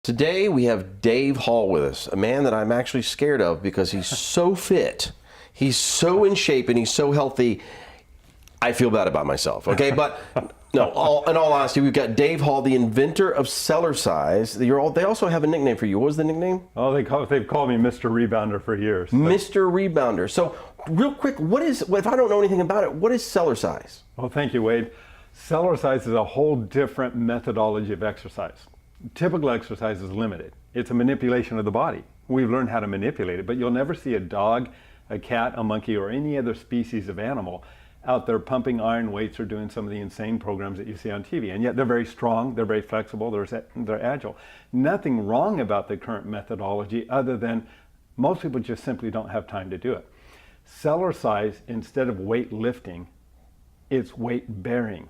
Today we have Dave Hall with us, a man that I'm actually scared of because he's so fit, he's so in shape, and he's so healthy. I feel bad about myself, okay? But no, in all honesty, we've got Dave Hall, the inventor of Cellercise. They also have a nickname for you. What was the nickname? Oh, they've called me Mr. Rebounder for years. Mr. Rebounder. So real quick, if I don't know anything about it, what is Cellercise? Well, thank you, Wade. Cellercise is a whole different methodology of exercise. Typical exercise is limited. It's a manipulation of the body. We've learned how to manipulate it, but you'll never see a dog, a cat, a monkey, or any other species of animal out there pumping iron weights or doing some of the insane programs that you see on TV. And yet they're very strong, they're very flexible, they're agile. Nothing wrong about the current methodology other than most people just simply don't have time to do it. Cellercise, instead of weight lifting, it's weight bearing.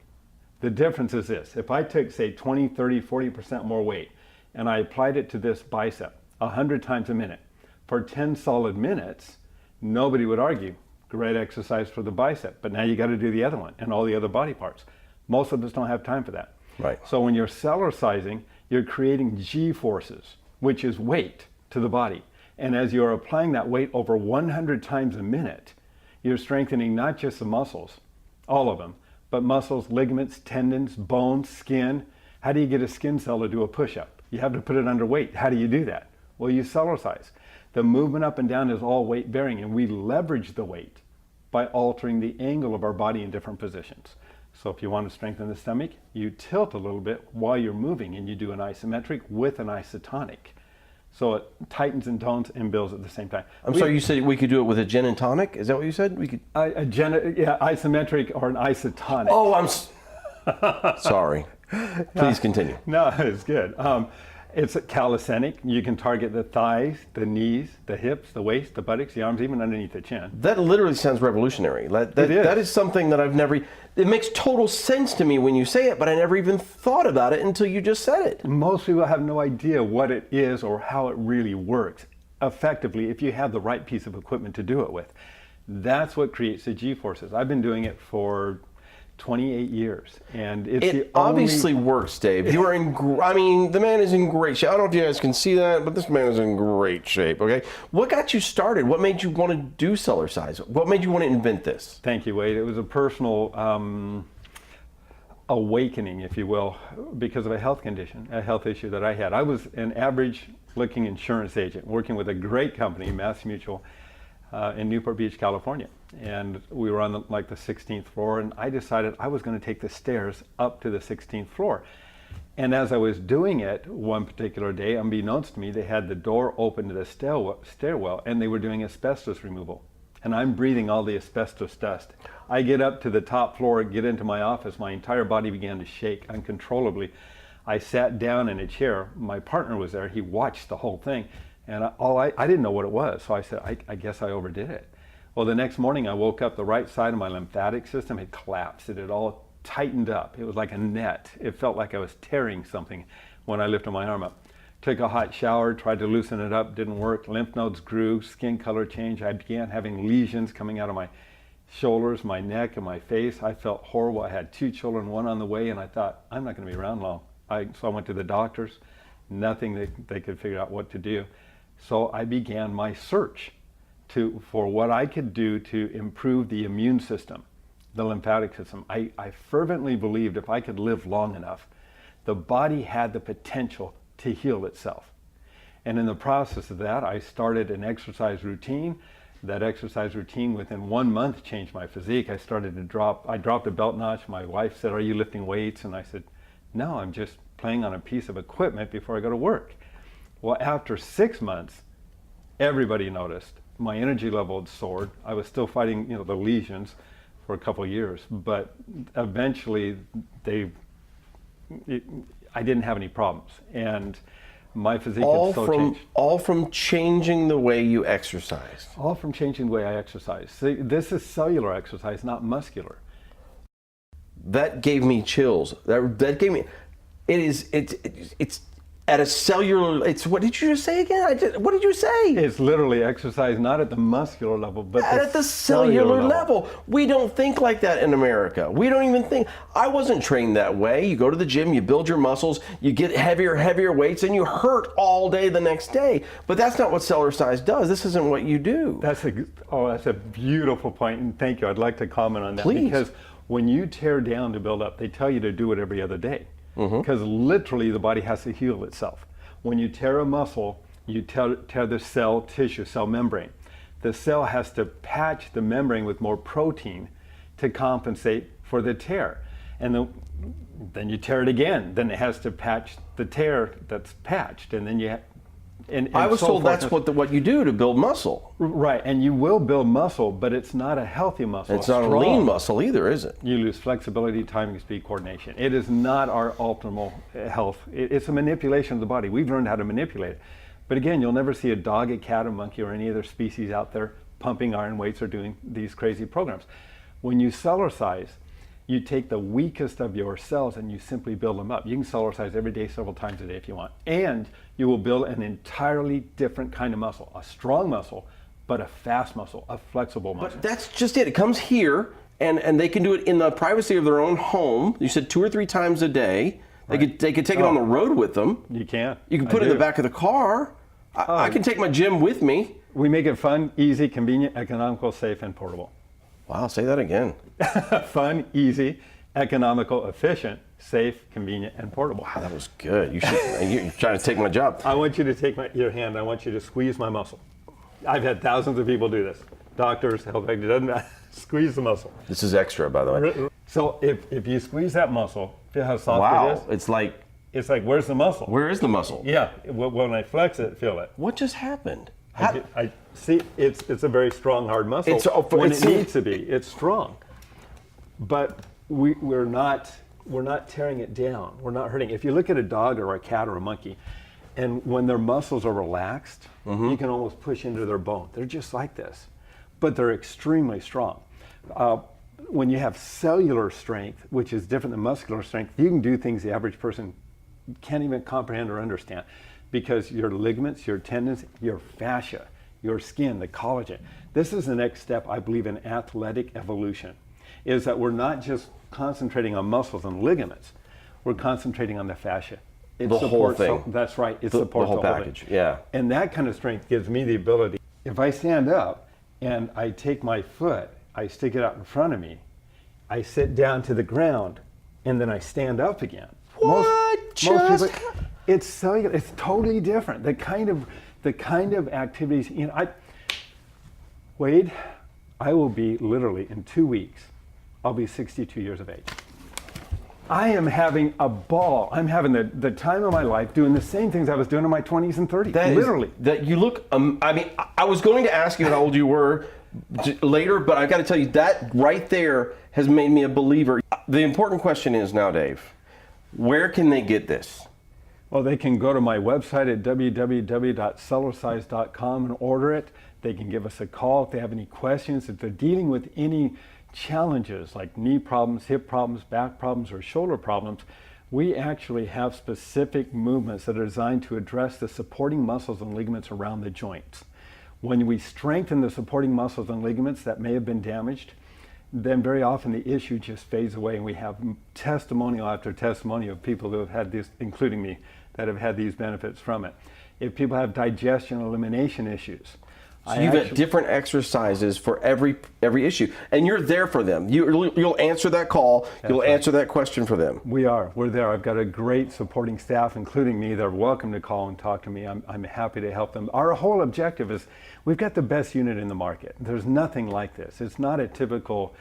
The difference is this: if I took, say, 20, 30, 40% more weight and I applied it to this bicep 100 times a minute for 10 solid minutes, nobody would argue. Great exercise for the bicep, but now you got to do the other one and all the other body parts. Most of us don't have time for that. Right. So when you're cellercising, you're creating G forces, which is weight to the body. And as you're applying that weight over 100 times a minute, you're strengthening not just the muscles, all of them, but muscles, ligaments, tendons, bones, skin. How do you get a skin cell to do a push-up? You have to put it under weight. How do you do that? Well, you cellercise. The movement up and down is all weight bearing, and we leverage the weight by altering the angle of our body in different positions. So if you want to strengthen the stomach, you tilt a little bit while you're moving, and you do an isometric with an isotonic. So it tightens and tones and builds at the same time. I'm sorry, you said we could do it with a gin and tonic? Is that what you said? We could. Isometric or an isotonic. Oh, sorry. Please continue. No, it's good. It's calisthenic. You can target the thighs, the knees, the hips, the waist, the buttocks, the arms, even underneath the chin. That literally sounds revolutionary. That is something that I've never. It makes total sense to me when you say it, but I never even thought about it until you just said it. Most people have no idea what it is or how it really works effectively if you have the right piece of equipment to do it with. That's what creates the G forces. I've been doing it for 28 years, and it obviously works, Dave. You are the man is in great shape. I don't know if you guys can see that, but this man is in great shape, okay? What got you started? What made you want to do Cellercise? What made you want to invent this? Thank you, Wade. It was a personal awakening, if you will, because of a health condition, a health issue that I had. I was an average looking insurance agent working with a great company, Mass Mutual, in Newport Beach, California. And we were on the 16th floor, and I decided I was going to take the stairs up to the 16th floor. And as I was doing it one particular day, unbeknownst to me, they had the door open to the stairwell, and they were doing asbestos removal. And I'm breathing all the asbestos dust. I get up to the top floor, get into my office, my entire body began to shake uncontrollably. I sat down in a chair. My partner was there. He watched the whole thing. And I didn't know what it was, so I said, I guess I overdid it. Well, the next morning I woke up, the right side of my lymphatic system had collapsed. It had all tightened up. It was like a net. It felt like I was tearing something when I lifted my arm up. Took a hot shower, tried to loosen it up, didn't work. Lymph nodes grew, skin color changed. I began having lesions coming out of my shoulders, my neck, and my face. I felt horrible. I had 2 children, one on the way, and I thought, I'm not going to be around long. So I went to the doctors. Nothing they could figure out what to do. So I began my search for what I could do to improve the immune system, the lymphatic system. I fervently believed if I could live long enough, the body had the potential to heal itself. And in the process of that, I started an exercise routine. That exercise routine within 1 month changed my physique. I dropped a belt notch. My wife said, "Are you lifting weights?" And I said, "No, I'm just playing on a piece of equipment before I go to work." Well, after 6 months, everybody noticed. My energy level had soared. I was still fighting, the lesions for a couple of years, but eventually I didn't have any problems, and my physique had so changed. All from changing the way you exercise. All from changing the way I exercise. See, this is cellular exercise, not muscular. That gave me chills. That gave me. It's at a cellular, it's, what did you just say again? What did you say? It's literally exercise, not at the muscular level, but At the cellular level. We don't think like that in America. We don't even think. I wasn't trained that way. You go to the gym, you build your muscles, you get heavier weights, and you hurt all day the next day. But that's not what Cellercise does. This isn't what you do. That's a beautiful point, and thank you. I'd like to comment on that. Please. Because when you tear down to build up, they tell you to do it every other day. Because literally the body has to heal itself. When you tear a muscle, you tear the cell tissue, cell membrane. The cell has to patch the membrane with more protein to compensate for the tear. And then you tear it again. Then it has to patch the tear that's patched. And then and I was so told forth. that's what you do to build muscle. Right, and you will build muscle, but it's not a healthy muscle. It's not a lean muscle either, is it? You lose flexibility, timing, speed, coordination. It is not our optimal health. It's a manipulation of the body. We've learned how to manipulate it. But again, you'll never see a dog, a cat, a monkey, or any other species out there pumping iron weights or doing these crazy programs. When you Cellercise, you take the weakest of your cells and you simply build them up. You can Cellercise every day, several times a day if you want. And you will build an entirely different kind of muscle, a strong muscle, but a fast muscle, a flexible muscle. But that's just it. It comes here, and they can do it in the privacy of their own home. You said 2 or 3 times a day. They could take it on the road with them. You can. You can put it in the back of the car. I can take my gym with me. We make it fun, easy, convenient, economical, safe, and portable. Wow, say that again. Fun, easy, economical, efficient, safe, convenient, and portable. Wow, that was good. You're trying to take my job. I want you to take your hand. I want you to squeeze my muscle. I've had thousands of people do this. Doctors, health experts, doesn't matter. Squeeze the muscle. This is extra, by the way. So if you squeeze that muscle, feel how soft Wow, it is? it's like, where's the muscle? where is the muscle? Yeah, when I flex it, feel it. What just happened? I see. It's a very strong, hard muscle. When it needs to be, it's strong. But we're not tearing it down. We're not hurting. If you look at a dog or a cat or a monkey, and when their muscles are relaxed, you can almost push into their bone. They're just like this, but they're extremely strong. When you have cellular strength, which is different than muscular strength, you can do things the average person can't even comprehend or understand. Because your ligaments, your tendons, your fascia, your skin, the collagen. This is the next step, I believe, in athletic evolution, is that we're not just concentrating on muscles and ligaments, we're concentrating on the fascia. It the whole supports thing. That's right, it the supports whole package, thing. yeah. And that kind of strength gives me the ability, if I stand up and I take my foot, I stick it out in front of me, I sit down to the ground, and then I stand up again. What just happened? It's cellular. It's totally different. The kind of activities. Wade, I will be literally in 2 weeks. I'll be 62 years of age. I am having a ball. I'm having the time of my life doing the same things I was doing in my 20s and 30s. Literally. You look. I mean, I was going to ask you how old you were later, but I got to tell you that right there has made me a believer. The important question is now, Dave, where can they get this? Well, they can go to my website at www.cellercise.com and order it. They can give us a call if they have any questions. If they're dealing with any challenges like knee problems, hip problems, back problems, or shoulder problems, we actually have specific movements that are designed to address the supporting muscles and ligaments around the joints. When we strengthen the supporting muscles and ligaments that may have been damaged, then very often the issue just fades away, and we have testimonial after testimonial of people who have had this, including me, that have had these benefits from it. If people have digestion elimination issues. So you've got different exercises for every issue, and you're there for them. You'll answer that call, you'll answer that question for them. We're there. I've got a great supporting staff, including me. They're welcome to call and talk to me. I'm happy to help them. Our whole objective is we've got the best unit in the market. There's nothing like this. It's not a typical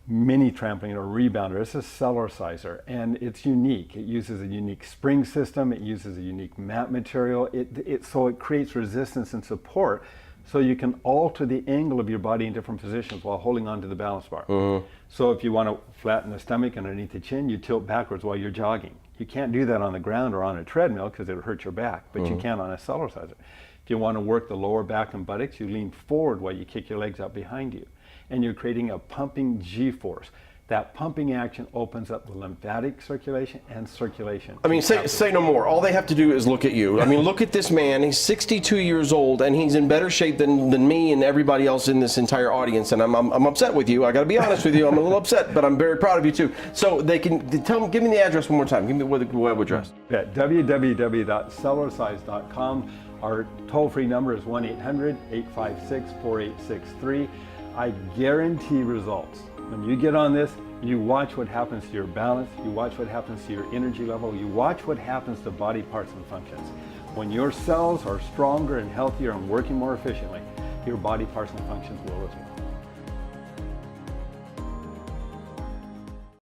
mini trampoline or rebounder. It's a Cellerciser, and it's unique. It uses a unique spring system. It uses a unique mat material. So it creates resistance and support, so you can alter the angle of your body in different positions while holding onto the balance bar. So if you want to flatten the stomach underneath the chin, you tilt backwards while you're jogging. You can't do that on the ground or on a treadmill because it'll hurt your back, but you can on a Cellerciser. If you want to work the lower back and buttocks, you lean forward while you kick your legs out behind you. And you're creating a pumping G-force That pumping action opens up the lymphatic circulation and circulation. I mean, say no more. All they have to do is look at you. I mean, look at this man. He's 62 years old, and he's in better shape than me and everybody else in this entire audience. And I'm upset with you. I got to be honest with you. I'm a little upset, but I'm very proud of you too. So they can give me the address one more time. Give me the web address. At www.cellercise.com. Our toll-free number is 1-800-856-4863. I guarantee results. When you get on this, you watch what happens to your balance, you watch what happens to your energy level, you watch what happens to body parts and functions. When your cells are stronger and healthier and working more efficiently, your body parts and functions will as well.